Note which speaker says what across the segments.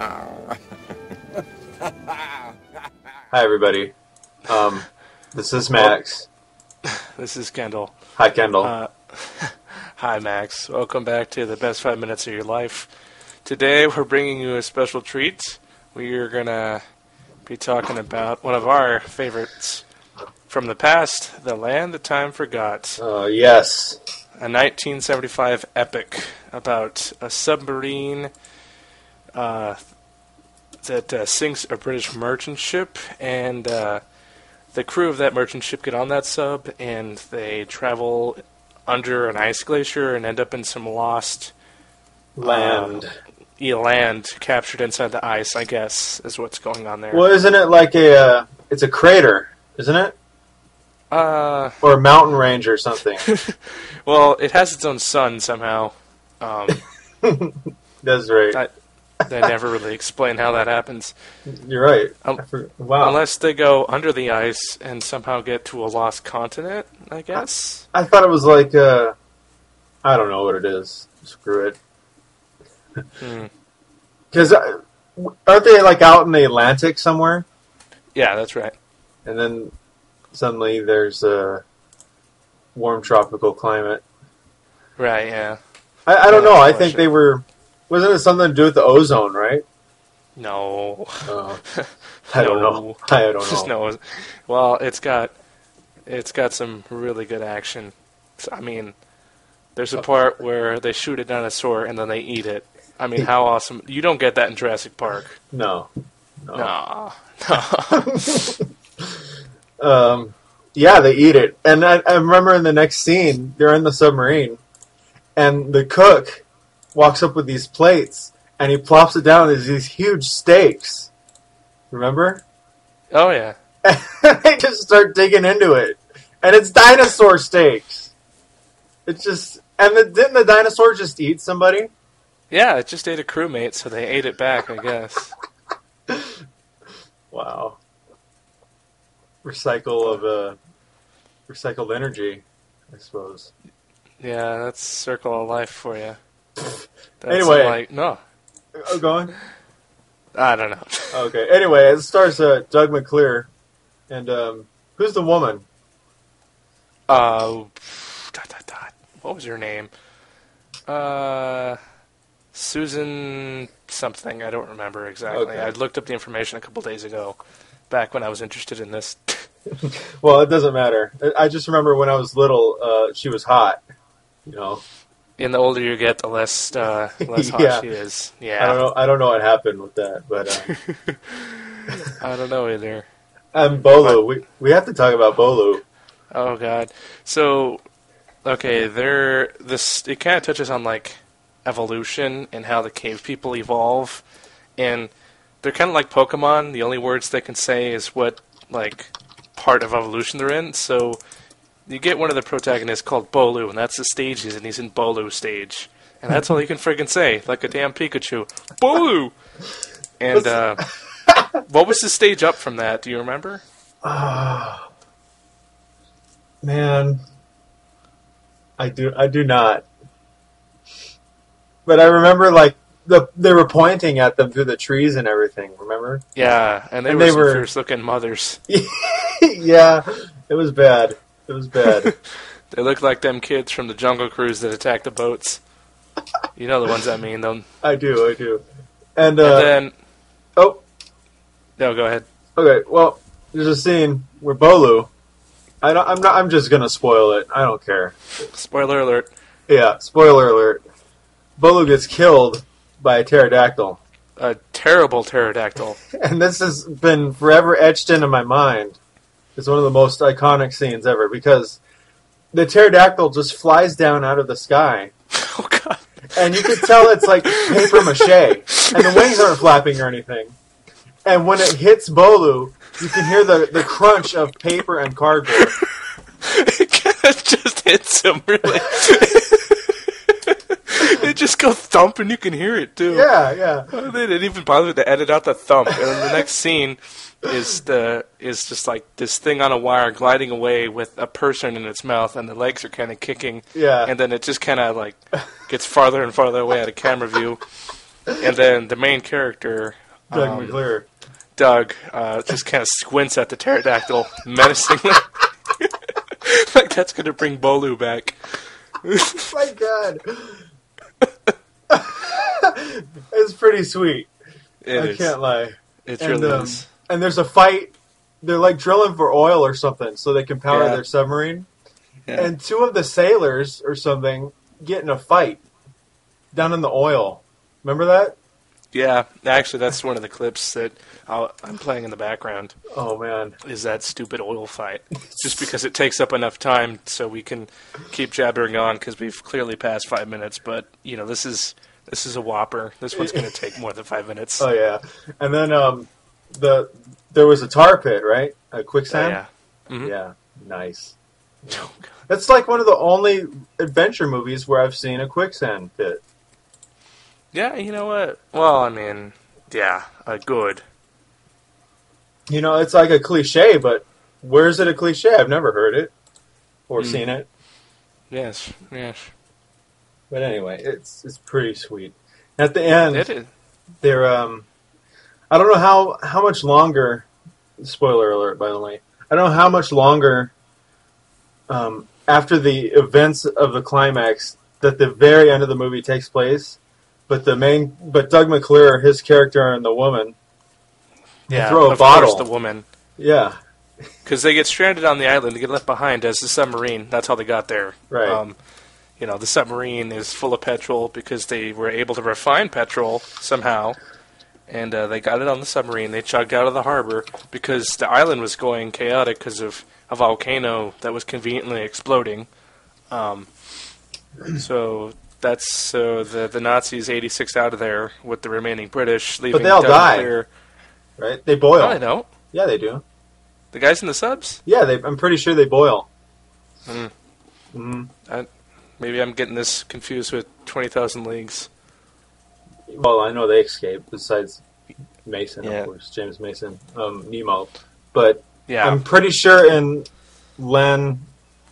Speaker 1: Hi, everybody. This is Max.
Speaker 2: This is Kendall.
Speaker 1: Hi, Kendall.
Speaker 2: Hi, Max. Welcome back to the best 5 minutes of your life. Today, we're bringing you a special treat. We are going to be talking about one of our favorites from the past, The Land That Time Forgot.
Speaker 1: Yes.
Speaker 2: A 1975 epic about a submarine that sinks a British merchant ship, and the crew of that merchant ship get on that sub, and they travel under an ice glacier and end up in some lost
Speaker 1: Land.
Speaker 2: Land captured inside the ice, I guess, is what's going on there.
Speaker 1: Well, isn't it like it's a crater, isn't it? Or a mountain range or something.
Speaker 2: Well, it has its own sun somehow.
Speaker 1: That's right.
Speaker 2: They never really explain how that happens.
Speaker 1: You're right. Wow.
Speaker 2: Unless they go under the ice and somehow get to a lost continent, I guess.
Speaker 1: I thought it was like, I don't know what it is. Screw it. Because aren't they like out in the Atlantic somewhere?
Speaker 2: Yeah, that's right.
Speaker 1: And then suddenly there's a warm tropical climate.
Speaker 2: Right, yeah.
Speaker 1: I don't know. I think they were... Wasn't it something to do with the ozone, right?
Speaker 2: No.
Speaker 1: I don't know. I don't know.
Speaker 2: Just no. Well, it's got some really good action. I mean, there's a part where they shoot a dinosaur and then they eat it. I mean, how awesome. You don't get that in Jurassic Park.
Speaker 1: No.
Speaker 2: No.
Speaker 1: Yeah, they eat it. And I remember in the next scene, they're in the submarine, and the cook walks up with these plates, and he plops it down. There's these huge steaks. Remember?
Speaker 2: Oh, yeah.
Speaker 1: They just start digging into it. And it's dinosaur steaks. It's just... And didn't the dinosaur just eat somebody?
Speaker 2: Yeah, it just ate a crewmate, so they ate it back, I guess.
Speaker 1: Wow. Recycled energy, I suppose.
Speaker 2: Yeah, that's circle of life for you. That's
Speaker 1: Anyway.
Speaker 2: No.
Speaker 1: Oh, go on.
Speaker 2: I don't know.
Speaker 1: Okay. Anyway, it stars Doug McClure. And who's the woman?
Speaker 2: What was her name? Susan something. I don't remember exactly.
Speaker 1: Okay.
Speaker 2: I looked up the information a couple days ago, back when I was interested in this.
Speaker 1: Well, it doesn't matter. I just remember when I was little, she was hot. You know.
Speaker 2: And the older you get, the less hot
Speaker 1: Yeah.
Speaker 2: she is. Yeah.
Speaker 1: I don't know what happened with that, but
Speaker 2: I don't know either.
Speaker 1: Bolu. We have to talk about Bolu.
Speaker 2: Oh God. So, okay, it kind of touches on like evolution and how the cave people evolve, and they're kind of like Pokemon. The only words they can say is what like part of evolution they're in. So you get one of the protagonists called Bolu, and that's the stage he's in. He's in Bolu stage, and that's all he can friggin' say, like a damn Pikachu. Bolu. And what was the stage up from that? Do you remember?
Speaker 1: Man, I do not. But I remember, like, they were pointing at them through the trees and everything, remember?
Speaker 2: Yeah, and they were fierce-looking mothers.
Speaker 1: Yeah, it was bad. It was bad.
Speaker 2: They looked like them kids from the Jungle Cruise that attacked the boats. You know the ones I mean, though.
Speaker 1: I do. And
Speaker 2: then...
Speaker 1: Oh.
Speaker 2: No, go ahead.
Speaker 1: Okay, well, there's a scene where Bolu... I'm just gonna spoil it. I don't care.
Speaker 2: Spoiler alert.
Speaker 1: Yeah, spoiler alert. Bolu gets killed by a pterodactyl.
Speaker 2: A terrible pterodactyl.
Speaker 1: And this has been forever etched into my mind. It's one of the most iconic scenes ever, because the pterodactyl just flies down out of the sky.
Speaker 2: Oh, God.
Speaker 1: And you can tell it's like paper mache. And the wings aren't flapping or anything. And when it hits Bolu, you can hear the crunch of paper and cardboard.
Speaker 2: It kind of just hits him, really. It just goes thump, and you can hear it, too.
Speaker 1: Yeah.
Speaker 2: They didn't even bother to edit out the thump. And then the next scene is just like this thing on a wire gliding away with a person in its mouth, and the legs are kind of kicking.
Speaker 1: Yeah.
Speaker 2: And then it just kind of like gets farther and farther away out of camera view. And then the main character,
Speaker 1: Doug McClure.
Speaker 2: Doug, just kind of squints at the pterodactyl menacingly. Like that's going to bring Bolu back.
Speaker 1: Oh my god. It's pretty sweet. I can't lie.
Speaker 2: It really is.
Speaker 1: And there's a fight. They're like drilling for oil or something so they can power their submarine. Yeah. And two of the sailors or something get in a fight down in the oil. Remember that?
Speaker 2: Yeah. Actually, that's one of the clips that I'm playing in the background.
Speaker 1: Oh, man.
Speaker 2: Is that stupid oil fight. Just because it takes up enough time so we can keep jabbering on because we've clearly passed 5 minutes. But, you know, this is a whopper. This one's going to take more than 5 minutes.
Speaker 1: Oh, yeah. And then there was a tar pit, right? A quicksand?
Speaker 2: Oh, yeah. Mm-hmm.
Speaker 1: Yeah. Nice. Yeah. That's like one of the only adventure movies where I've seen a quicksand pit.
Speaker 2: Yeah, you know what? Well, I mean, yeah, good.
Speaker 1: You know, it's like a cliche, but where is it a cliche? I've never heard it or seen it.
Speaker 2: Yes.
Speaker 1: But anyway, it's pretty sweet. At the end,
Speaker 2: it is.
Speaker 1: They're I don't know how much longer. Spoiler alert, by the way. I don't know how much longer after the events of the climax that the very end of the movie takes place. But Doug McClure, his character, and the woman, throw a bottle.
Speaker 2: Of course, the woman.
Speaker 1: Yeah.
Speaker 2: Because they get stranded on the island, they get left behind as the submarine. That's how they got there.
Speaker 1: Right.
Speaker 2: You know, the submarine is full of petrol because they were able to refine petrol somehow. And they got it on the submarine. They chugged out of the harbor because the island was going chaotic because of a volcano that was conveniently exploding. So the Nazis 86 out of there with the remaining British, leaving.
Speaker 1: But they all die, right? They boil.
Speaker 2: No, they don't.
Speaker 1: Yeah, they do.
Speaker 2: The guys in the subs?
Speaker 1: Yeah, I'm pretty sure they boil.
Speaker 2: Maybe I'm getting this confused with 20,000 Leagues.
Speaker 1: Well, I know they escaped, besides Mason, of course, James Mason, Nemo. But I'm pretty sure in Len,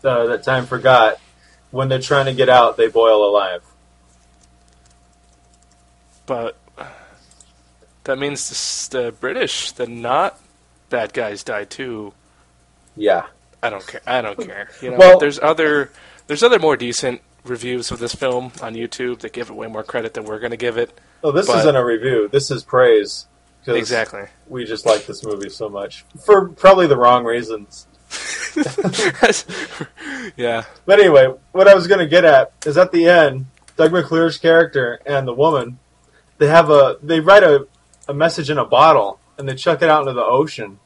Speaker 1: That Time Forgot, when they're trying to get out, they boil alive.
Speaker 2: But that means the British, the not bad guys, die too.
Speaker 1: Yeah.
Speaker 2: I don't care. You know,
Speaker 1: well,
Speaker 2: there's other more decent reviews of this film on YouTube that give it way more credit than we're going to give it.
Speaker 1: Oh, this isn't a review. This is praise.
Speaker 2: Exactly.
Speaker 1: We just like this movie so much. For probably the wrong reasons.
Speaker 2: Yeah.
Speaker 1: But anyway, what I was going to get at is at the end, Doug McClure's character and the woman, they write a message in a bottle and they chuck it out into the ocean.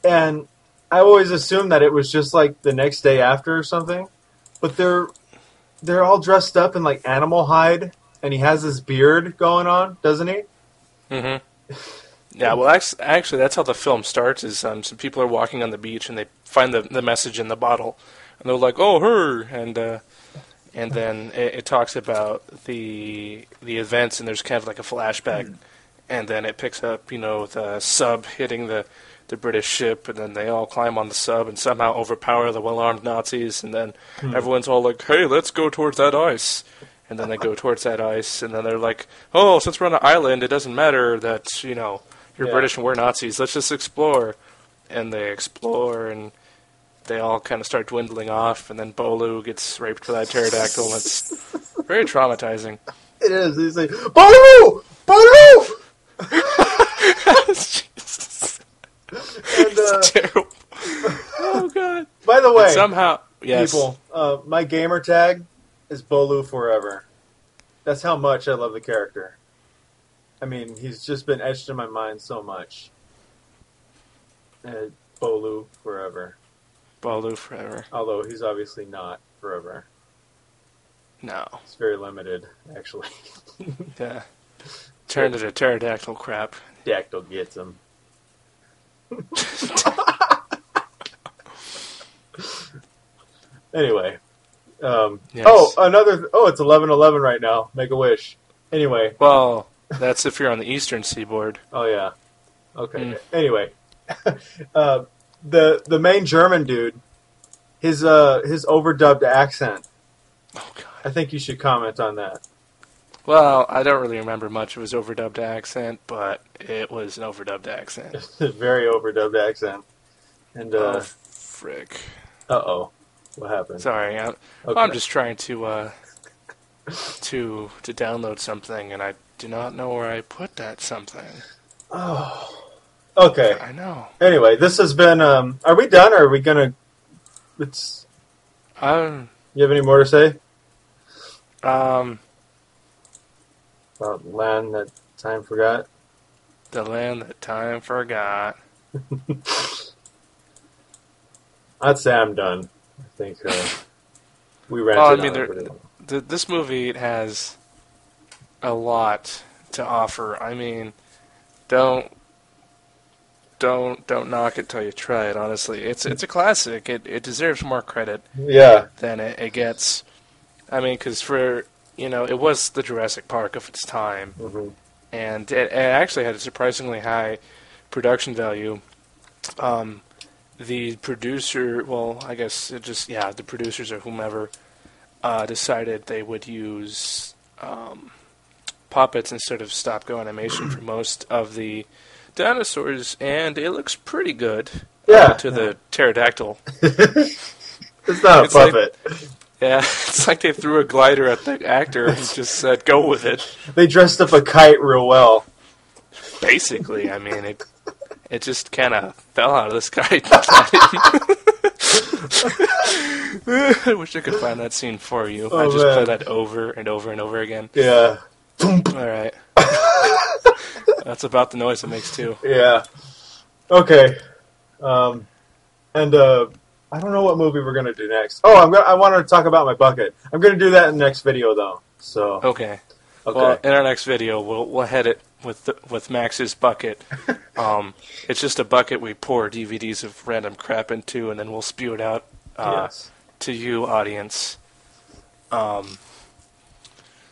Speaker 1: And I always assumed that it was just like the next day after or something. But they're all dressed up in like animal hide, and he has this beard going on, doesn't he?
Speaker 2: Mm-hmm. Yeah, well, actually, that's how the film starts. Is some people are walking on the beach and they find the message in the bottle, and they're like, "Oh, her!" And then it talks about the events, and there's kind of like a flashback, and then it picks up, you know, the sub hitting the British ship, and then they all climb on the sub and somehow overpower the well-armed Nazis, and then everyone's all like, "Hey, let's go towards that ice." And then they go towards that ice, and then they're like, "Oh, since we're on an island, it doesn't matter that, you know, you're British and we're Nazis. Let's just explore." And they explore, and they all kind of start dwindling off, and then Bolu gets raped by that pterodactyl, and it's very traumatizing.
Speaker 1: It is. He's like, "Bolu! Bolu!"
Speaker 2: It's terrible. Oh, God.
Speaker 1: By the way,
Speaker 2: and somehow, yes.
Speaker 1: People, my gamer tag is Bolu forever. That's how much I love the character. I mean, he's just been etched in my mind so much. Bolu forever.
Speaker 2: Bolu forever.
Speaker 1: Although he's obviously not forever.
Speaker 2: No.
Speaker 1: It's very limited, actually.
Speaker 2: Yeah. Turned into pterodactyl crap.
Speaker 1: Dactyl gets him. Anyway. Yes. It's 11:11 right now. Make a wish. Anyway.
Speaker 2: Well, that's if you're on the eastern seaboard.
Speaker 1: Oh, yeah. Okay. Anyway. The main German dude, his overdubbed accent.
Speaker 2: Oh, God.
Speaker 1: I think you should comment on that.
Speaker 2: Well, I don't really remember much of his overdubbed accent, but it was an overdubbed accent.
Speaker 1: Very overdubbed accent. And
Speaker 2: Oh, frick.
Speaker 1: uh-oh. What happened?
Speaker 2: Sorry,
Speaker 1: Okay.
Speaker 2: I'm just trying to download something, and I do not know where I put that something.
Speaker 1: Oh. Okay.
Speaker 2: I know.
Speaker 1: Anyway, this has been. Are we done, or are we gonna? It's.
Speaker 2: Um.
Speaker 1: You have any more to say
Speaker 2: Um.
Speaker 1: about land that time forgot?
Speaker 2: The land that time forgot.
Speaker 1: I'd say I'm done. I think we ranted
Speaker 2: Well, I
Speaker 1: on
Speaker 2: mean,
Speaker 1: it pretty well.
Speaker 2: this movie has a lot to offer. I mean, don't knock it till you try it. Honestly, it's a classic. It deserves more credit
Speaker 1: Yeah.
Speaker 2: than it gets. I mean, because it was the Jurassic Park of its time,
Speaker 1: Mm-hmm.
Speaker 2: and it actually had a surprisingly high production value. The producer, well, I guess the producers or whomever decided they would use puppets instead of stop-go animation for most of the dinosaurs, and it looks pretty good.
Speaker 1: Yeah.
Speaker 2: To the pterodactyl.
Speaker 1: It's not
Speaker 2: It's
Speaker 1: a
Speaker 2: like-
Speaker 1: puppet.
Speaker 2: Yeah, it's like they threw a glider at the actor and just said, "Go with it."
Speaker 1: They dressed up a kite real well.
Speaker 2: Basically, I mean, it just kind of fell out of the sky. I wish I could find that scene for you. I
Speaker 1: Oh,
Speaker 2: just
Speaker 1: man.
Speaker 2: play that over and over and over again.
Speaker 1: Yeah.
Speaker 2: All right. That's about the noise it makes too.
Speaker 1: Yeah. Okay. And I don't know what movie we're gonna do next. Oh, I wanted to talk about my bucket. I'm gonna do that in the next video though. So.
Speaker 2: Okay.
Speaker 1: Okay.
Speaker 2: Well, in our next video, we'll head it with Max's bucket. It's just a bucket we pour DVDs of random crap into, and then we'll spew it out
Speaker 1: Yes.
Speaker 2: to you, audience.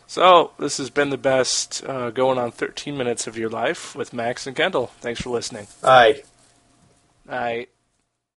Speaker 2: So this has been the best going on 13 minutes of your life with Max and Kendall. Thanks for listening.
Speaker 1: Aye.
Speaker 2: All right.